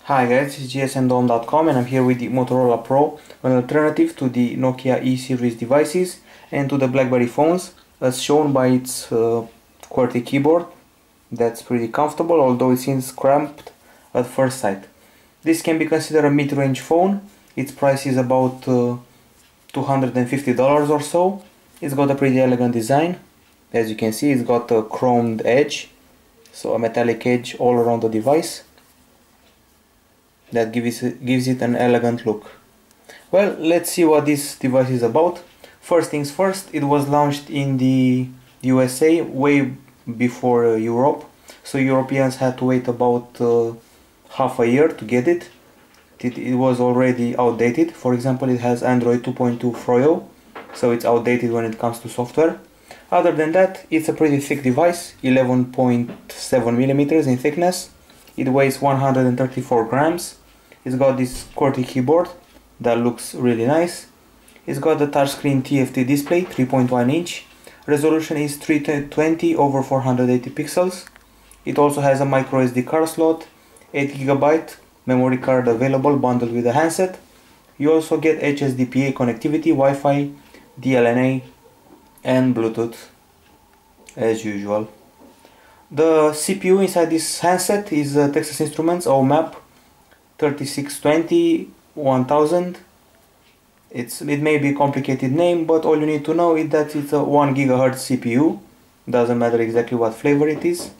Hi guys, this is handset.com and I'm here with the Motorola Pro, an alternative to the Nokia E series devices and to the BlackBerry phones, as shown by its QWERTY keyboard. That's pretty comfortable, although it seems cramped at first sight. This can be considered a mid-range phone. Its price is about $250 or so. It's got a pretty elegant design. As you can see, it's got a chromed edge, so a metallic edge all around the device. That gives it an elegant look. Well, let's see what this device is about. First things first, it was launched in the USA way before Europe, so Europeans had to wait about half a year to get it. It was already outdated. For example, it has Android 2.2 Froyo, so it's outdated when it comes to software. Other than that, it's a pretty thick device, 11.7 millimeters in thickness. It weighs 134 grams. It's got this QWERTY keyboard that looks really nice. It's got the touchscreen TFT display, 3.1 inch. Resolution is 320 over 480 pixels. It also has a micro SD card slot, 8 GB memory card available bundled with a handset. You also get HSDPA connectivity, Wi-Fi, DLNA and Bluetooth as usual. The CPU inside this handset is Texas Instruments OMAP 3620 1000. It may be a complicated name, but all you need to know is that it's a 1 GHz CPU. Doesn't matter exactly what flavor it is.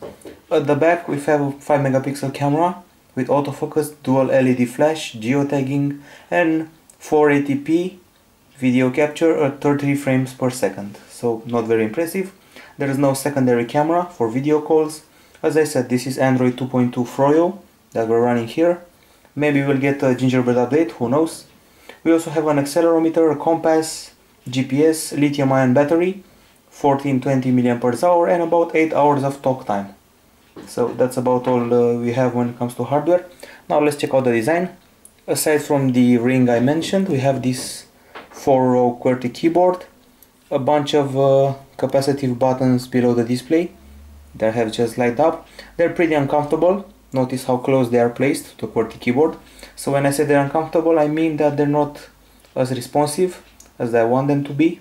At the back we have a 5 megapixel camera with autofocus, dual LED flash, geotagging and 480p video capture at 30 frames per second. So not very impressive. There is no secondary camera for video calls. As I said, this is Android 2.2 Froyo that we're running here. Maybe we'll get a Gingerbread update, who knows. We also have an accelerometer, a compass, GPS, lithium-ion battery, 1420 mAh and about 8 hours of talk time. So that's about all we have when it comes to hardware. Now let's check out the design. Aside from the ring I mentioned, we have this 4-row QWERTY keyboard, a bunch of capacitive buttons below the display that have just light up. They're pretty uncomfortable. Notice how close they are placed to the QWERTY keyboard. So when I say they're uncomfortable, I mean that they're not as responsive as I want them to be.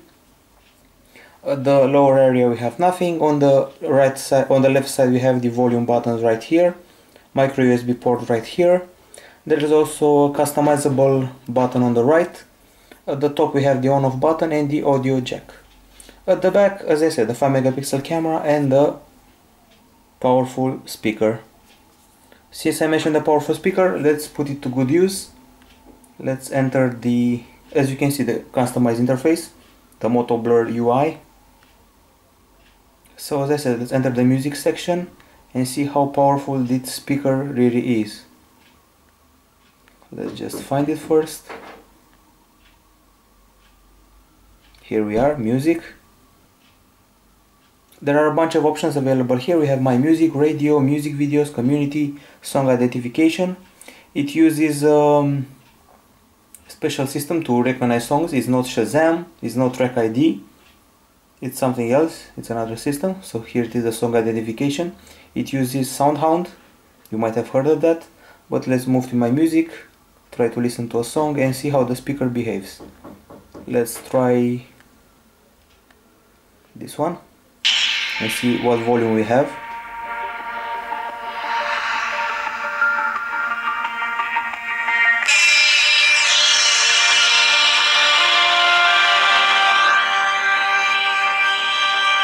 At the lower area we have nothing. On the right side, on the left side we have the volume buttons right here, micro USB port right here. There is also a customizable button on the right. At the top we have the on-off button and the audio jack. At the back, as I said, the 5 megapixel camera and the powerful speaker. Since I mentioned the powerful speaker, let's put it to good use. Let's enter the, as you can see, the customized interface, the Moto Blur UI. So as I said, let's enter the music section and see how powerful this speaker really is. Let's just find it first. Here we are, music. There are a bunch of options available here. We have My Music, Radio, Music Videos, Community, Song Identification. It uses a special system to recognize songs. It's not Shazam, it's not Track ID. It's something else, it's another system. So here it is, the Song Identification. It uses SoundHound. You might have heard of that. But let's move to My Music, try to listen to a song and see how the speaker behaves. Let's try this one and see what volume we have.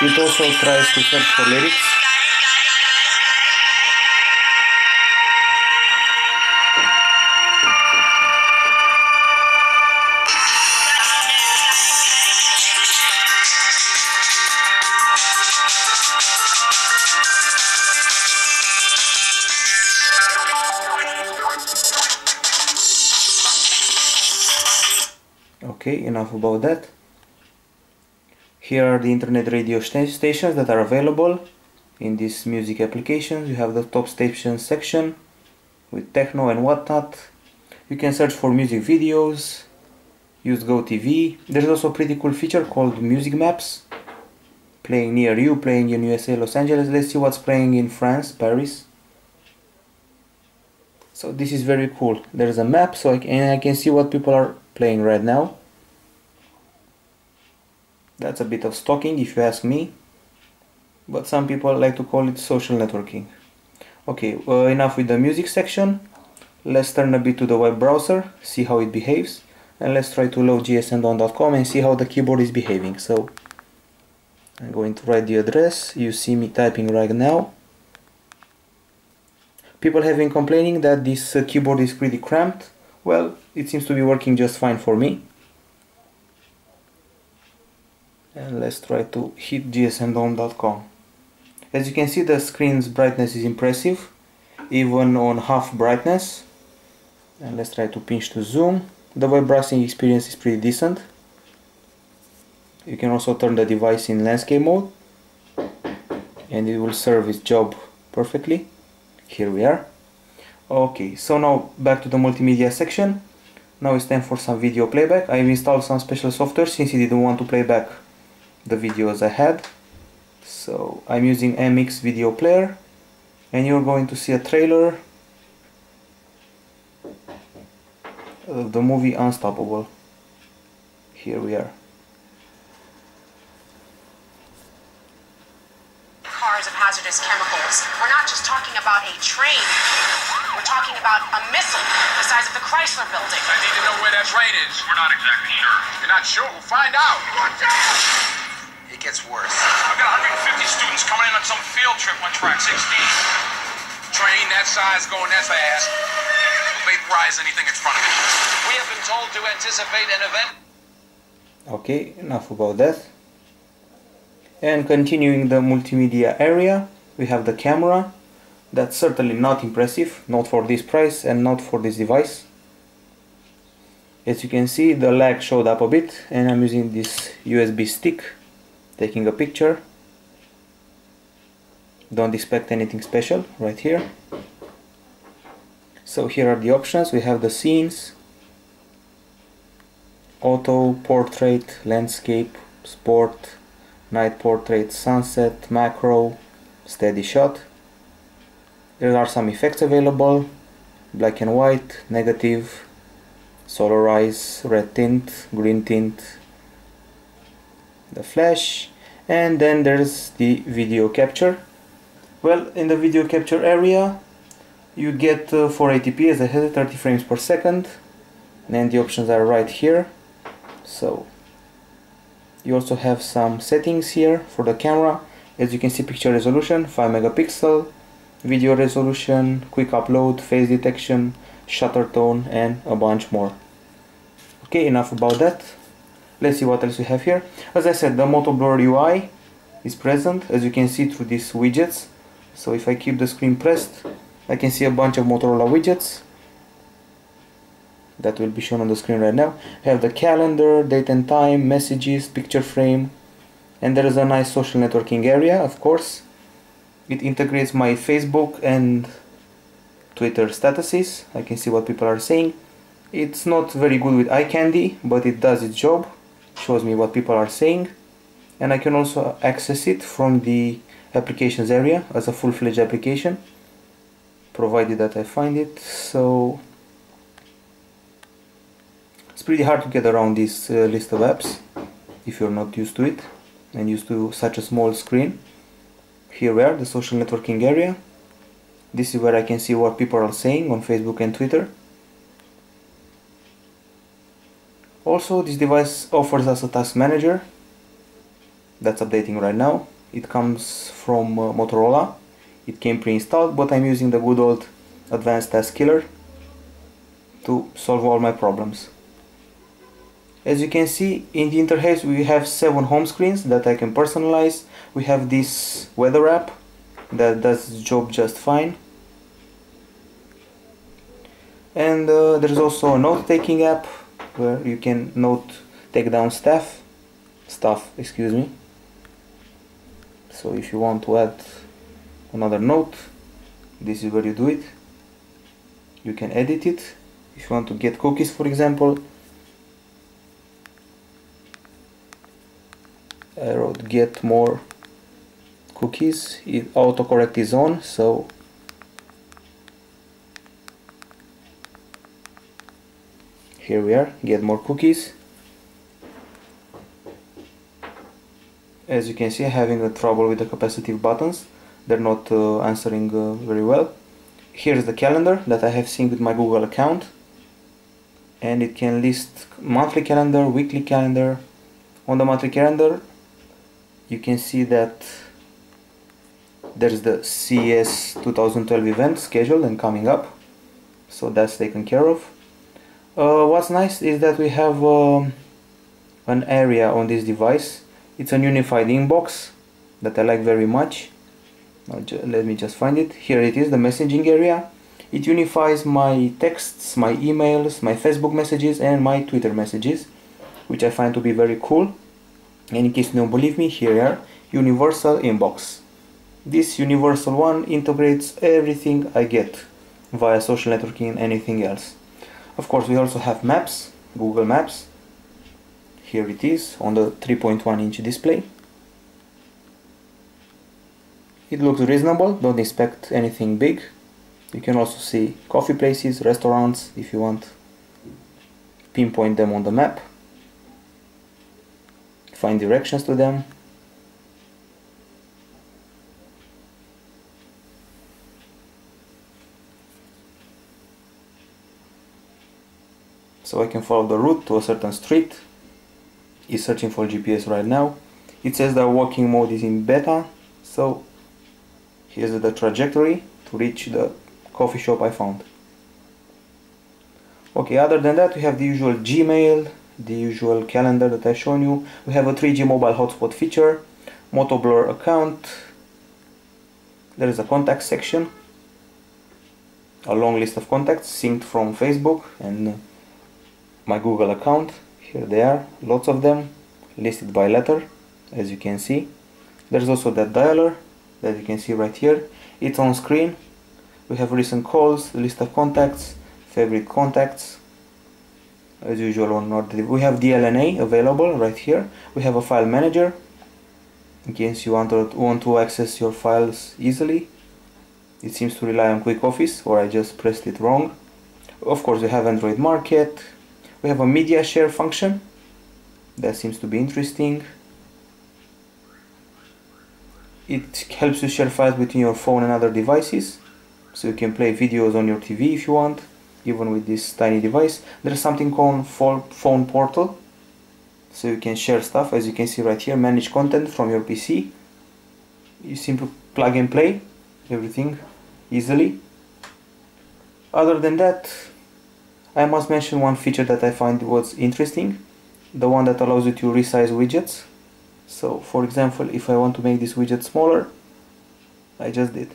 It also tries to search for lyrics. Okay, enough about that. Here are the internet radio stations that are available in this music application. You have the top stations section with techno and whatnot. You can search for music videos, use GoTV. There's also a pretty cool feature called Music Maps. Playing near you, playing in USA, Los Angeles. Let's see what's playing in France, Paris. So this is very cool. There's a map, so I can see what people are playing right now. That's a bit of stalking if you ask me, but some people like to call it social networking. Okay, enough with the music section. Let's turn a bit to the web browser, see how it behaves, and let's try to load gsndon.com and see how the keyboard is behaving. So I'm going to write the address. You see me typing right now. People have been complaining that this keyboard is pretty cramped. Well, it seems to be working just fine for me. And let's try to hit gsndon.com. As you can see, the screen's brightness is impressive, even on half brightness. And let's try to pinch to zoom. The web browsing experience is pretty decent. You can also turn the device in landscape mode and it will serve its job perfectly. Here we are. Okay, so now back to the multimedia section. Now it's time for some video playback. I've installed some special software since it didn't want to play back the videos I had. So I'm using MX video player and you're going to see a trailer of the movie Unstoppable. Here we are. Cars of hazardous chemicals. We're not just talking about a train. We're talking about a missile the size of the Chrysler building. I need to know where that train is. We're not exactly sure. You're not sure? We'll find out. Watch out! It gets worse. I've got 150 students coming in on some field trip on track 16. Train that size going that fast will vaporize anything in front of it. We have been told to anticipate an event. Okay, enough about that. And continuing the multimedia area, we have the camera. That's certainly not impressive, not for this price and not for this device. As you can see, the lag showed up a bit and I'm using this USB stick taking a picture. Don't expect anything special right here. So here are the options. We have the scenes, auto, portrait, landscape, sport, night portrait, sunset, macro, steady shot. There are some effects available: black and white, negative, solarize, red tint, green tint, the flash, and then there's the video capture. Well, in the video capture area you get 480p as I had 30 frames per second, and the options are right here. So you also have some settings here for the camera. As you can see, picture resolution 5 megapixel, video resolution, quick upload, face detection, shutter tone, and a bunch more. Okay, enough about that. Let's see what else we have here. As I said, the Moto Blur UI is present, as you can see through these widgets. So if I keep the screen pressed, I can see a bunch of Motorola widgets that will be shown on the screen right now. I have the calendar, date and time, messages, picture frame, and there is a nice social networking area, of course. It integrates my Facebook and Twitter statuses. I can see what people are saying. It's not very good with eye candy, but it does its job. Shows me what people are saying, and I can also access it from the applications area as a full-fledged application, provided that I find it. So it's pretty hard to get around this list of apps if you're not used to it and used to such a small screen. Here we are, the social networking area. This is where I can see what people are saying on Facebook and Twitter. Also, this device offers us a task manager that's updating right now. It comes from Motorola. It came pre-installed, but I'm using the good old advanced task killer to solve all my problems. As you can see, in the interface we have 7 home screens that I can personalize. We have this weather app that does its job just fine. And there's also a note-taking app where you can take down stuff, excuse me. So if you want to add another note, this is where you do it. You can edit it. If you want to get cookies, for example, I wrote get more cookies. Autocorrect is on, so Here we are, get more cookies. As you can see, I'm having a trouble with the capacitive buttons. They're not answering very well. Here's the calendar that I have synced with my Google account, and it can list monthly calendar, weekly calendar. On the monthly calendar you can see that there's the CES 2012 event scheduled and coming up, so that's taken care of. What's nice is that we have an area on this device. It's a unified inbox that I like very much. Let me just find it. Here it is, the messaging area. It unifies my texts, my emails, my Facebook messages and my Twitter messages, which I find to be very cool. And in case you don't believe me, here are universal inbox. This universal one integrates everything I get via social networking and anything else. Of course, we also have maps, Google Maps. Here it is on the 3.1-inch display. It looks reasonable, don't expect anything big. You can also see coffee places, restaurants, if you want. Pinpoint them on the map. Find directions to them. So I can follow the route to a certain street. It's searching for GPS right now. It says that walking mode is in beta, so here's the trajectory to reach the coffee shop I found. Okay, other than that we have the usual Gmail, the usual calendar that I've shown you. We have a 3G mobile hotspot feature, Moto Blur account. There is a contact section, a long list of contacts synced from Facebook and my Google account. Here they are, lots of them, listed by letter, as you can see. There's also that dialer that you can see right here. It's on screen. We have recent calls, list of contacts, favorite contacts, as usual on our. We have DLNA available right here. We have a file manager in case you want to access your files easily. It seems to rely on Quick Office, or I just pressed it wrong. Of course, we have Android Market. We have a media share function that seems to be interesting. It helps you share files between your phone and other devices, so you can play videos on your TV if you want, even with this tiny device. There's something called phone portal, so you can share stuff, as you can see right here, manage content from your PC. You simply plug and play everything easily. Other than that, I must mention one feature that I find was interesting, the one that allows you to resize widgets. So for example, if I want to make this widget smaller, I just did.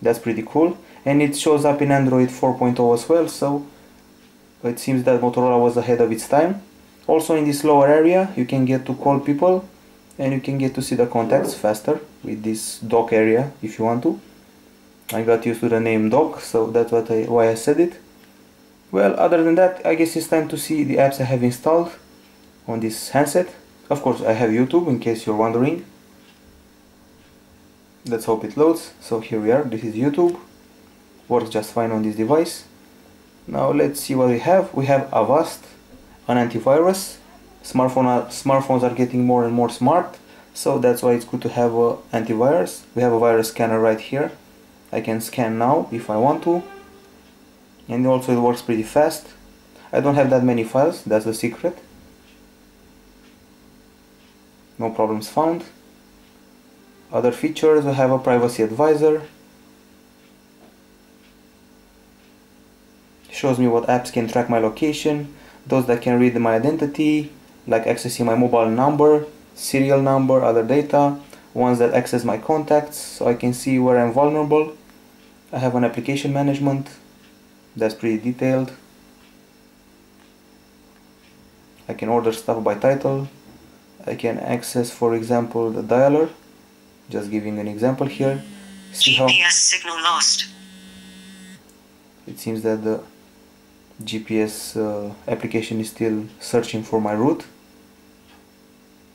That's pretty cool, and it shows up in Android 4.0 as well, so it seems that Motorola was ahead of its time. Also in this lower area you can get to call people, and you can get to see the contacts faster with this dock area if you want to. I got used to the name dock, so that's why I said it. Well, other than that, I guess it's time to see the apps I have installed on this handset. Of course, I have YouTube, in case you're wondering. Let's hope it loads. So here we are, this is YouTube. Works just fine on this device. Now let's see what we have. We have Avast, an antivirus. Smartphones are getting more and more smart, so that's why it's good to have an antivirus. We have a virus scanner right here. I can scan now if I want to. And also it works pretty fast. I don't have that many files, that's the secret. No problems found. Other features, we have a privacy advisor. Shows me what apps can track my location, those that can read my identity, like accessing my mobile number, serial number, other data, ones that access my contacts, so I can see where I'm vulnerable. I have an application management, that's pretty detailed. I can order stuff by title. I can access, for example, the dialer. Just giving an example here. See how GPS signal lost. it seems that the GPS application is still searching for my route.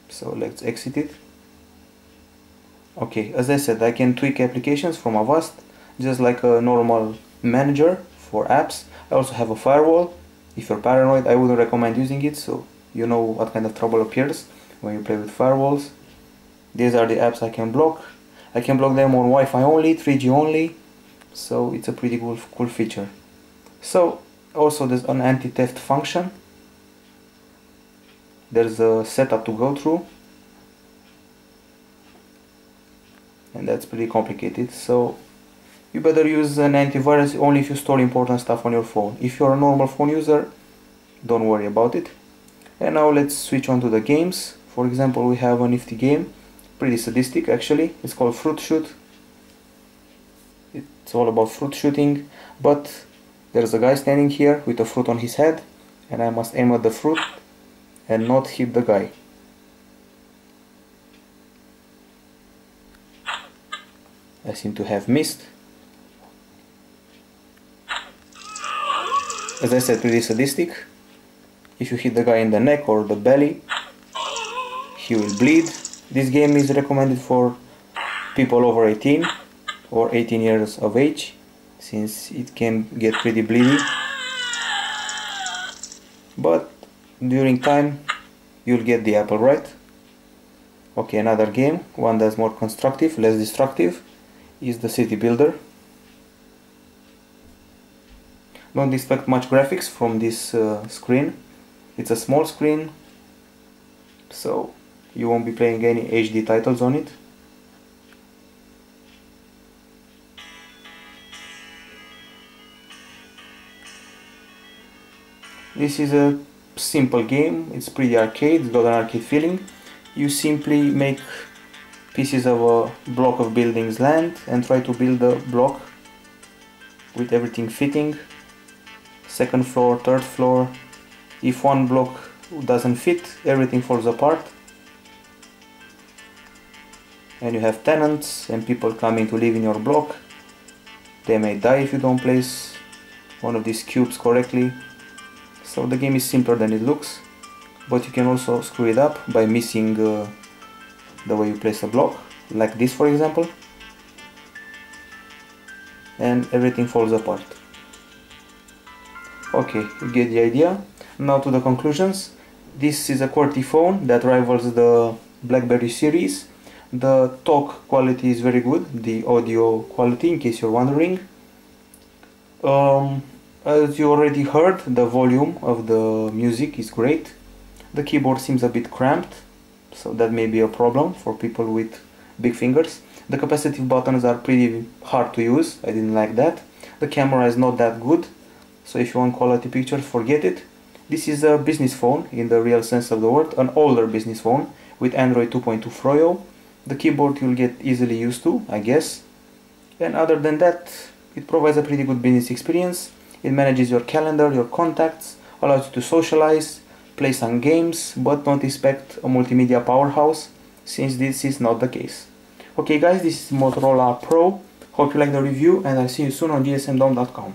So let's exit it. Okay, as I said, I can tweak applications from Avast just like a normal manager for apps. I also have a firewall If you're paranoid, I wouldn't recommend using it, so you know what kind of trouble appears when you play with firewalls. These are the apps I can block. I can block them on Wi-Fi only, 3G only, so it's a pretty cool feature. So also there's an anti-theft function. There's a setup to go through, and that's pretty complicated, so you better use an antivirus only if you store important stuff on your phone. If you're a normal phone user, don't worry about it. And now let's switch on to the games. For example, we have a nifty game, pretty sadistic actually. It's called Fruit Shoot. It's all about fruit shooting, but there's a guy standing here with a fruit on his head, and I must aim at the fruit and not hit the guy. I seem to have missed. As I said, pretty sadistic. If you hit the guy in the neck or the belly, he will bleed. This game is recommended for people over 18 or 18 years of age, since it can get pretty bleedy. But during time, you'll get the apple right. Okay, another game, one that's more constructive, less destructive, is the City Builder. Don't expect much graphics from this screen. It's a small screen, so you won't be playing any HD titles on it. This is a simple game. It's pretty arcade, it's got an arcade feeling. You simply make pieces of a block of buildings land and try to build a block with everything fitting. Second floor, third floor. If one block doesn't fit, everything falls apart. And you have tenants and people coming to live in your block. They may die if you don't place one of these cubes correctly. So the game is simpler than it looks, but you can also screw it up by missing the way you place a block, like this for example, and everything falls apart. Okay, you get the idea. Now to the conclusions. This is a QWERTY phone that rivals the BlackBerry series. The talk quality is very good, the audio quality, in case you're wondering. As you already heard, the volume of the music is great. The keyboard seems a bit cramped, so that may be a problem for people with big fingers. The capacitive buttons are pretty hard to use, I didn't like that. The camera is not that good, so if you want quality pictures, forget it. This is a business phone in the real sense of the word, an older business phone with Android 2.2 Froyo. The keyboard you'll get easily used to, I guess. And other than that, it provides a pretty good business experience. It manages your calendar, your contacts, allows you to socialize, play some games, but don't expect a multimedia powerhouse, since this is not the case. Okay guys, this is Motorola Pro. Hope you like the review, and I'll see you soon on gsmdom.com.